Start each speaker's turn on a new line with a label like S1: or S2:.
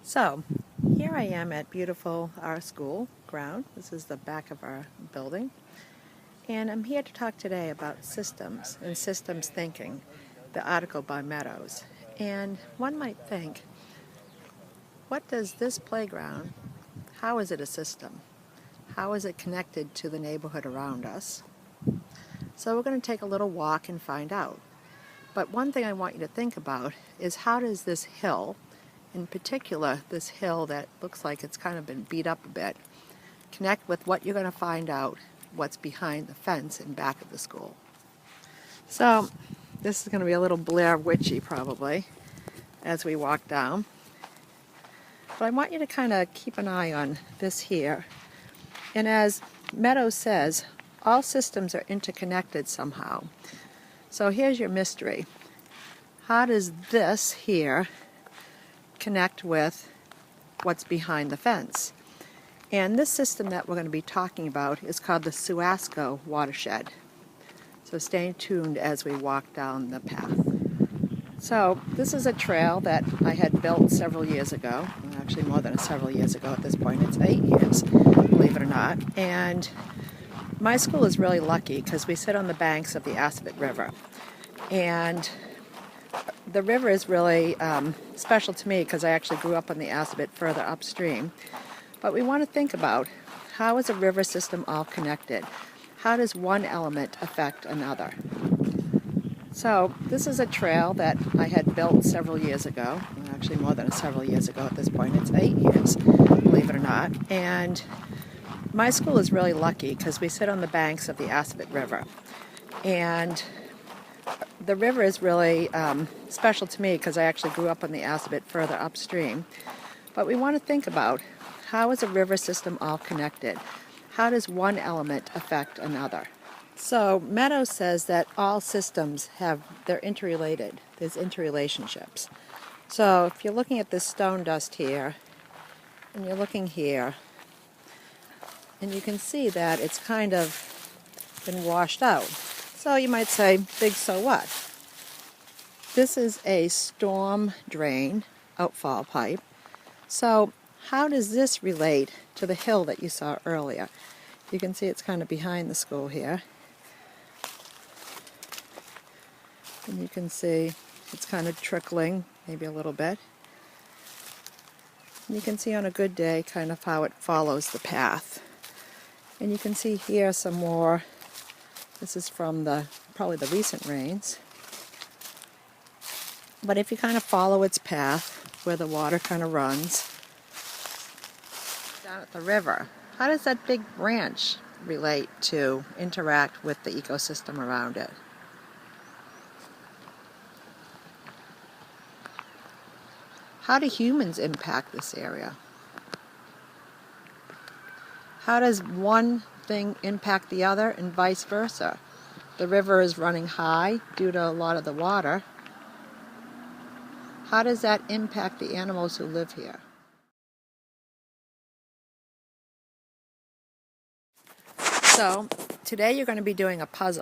S1: So, here I am at beautiful our school ground. This is the back of our building. And I'm here to talk today about systems and systems thinking, the article by Meadows. And one might think, what does this playground, how is it a system? How is it connected to the neighborhood around us? So we're going to take a little walk and find out. But one thing I want you to think about is, how does this hill, in particular this hill that looks like it's kind of been beat up a bit, connect with what you're going to find out what's behind the fence in back of the school. So this is going to be a little Blair Witchy probably as we walk down. But I want you to kind of keep an eye on this here. And as Meadows says, all systems are interconnected somehow. So here's your mystery. How does this here connect with what's behind the fence? And this system that we're going to be talking about is called the Suasco watershed. So stay tuned as we walk down the path. So this is a trail that I had built several years ago, actually more than several years ago at this point. It's 8 years, believe it or not. And my school is really lucky because we sit on the banks of the Assabet River. And the river is really special to me because I actually grew up on the Assabet further upstream. But we want to think about, how is a river system all connected? How does one element affect another? So this is a trail that I had built several years ago, actually more than several years ago at this point. It's 8 years, believe it or not. And my school is really lucky because we sit on the banks of the Assabet River. And the river is really special to me because I actually grew up on the Assabet further upstream. But we want to think about, how is a river system all connected? How does one element affect another? So Meadows says that all systems they're interrelated. There's interrelationships. So if you're looking at this stone dust here, and you're looking here, and you can see that it's kind of been washed out. So you might say, big so what? This is a storm drain outfall pipe. So how does this relate to the hill that you saw earlier? You can see it's kind of behind the school here. And you can see it's kind of trickling, maybe a little bit. And you can see on a good day kind of how it follows the path. And you can see here some more. This is from probably the recent rains. But if you kind of follow its path, where the water kind of runs, down at the river, how does that big branch interact with the ecosystem around it? How do humans impact this area? How does one thing impact the other and vice versa? The river is running high due to a lot of the water. How does that impact the animals who live here? So today you're going to be doing a puzzle.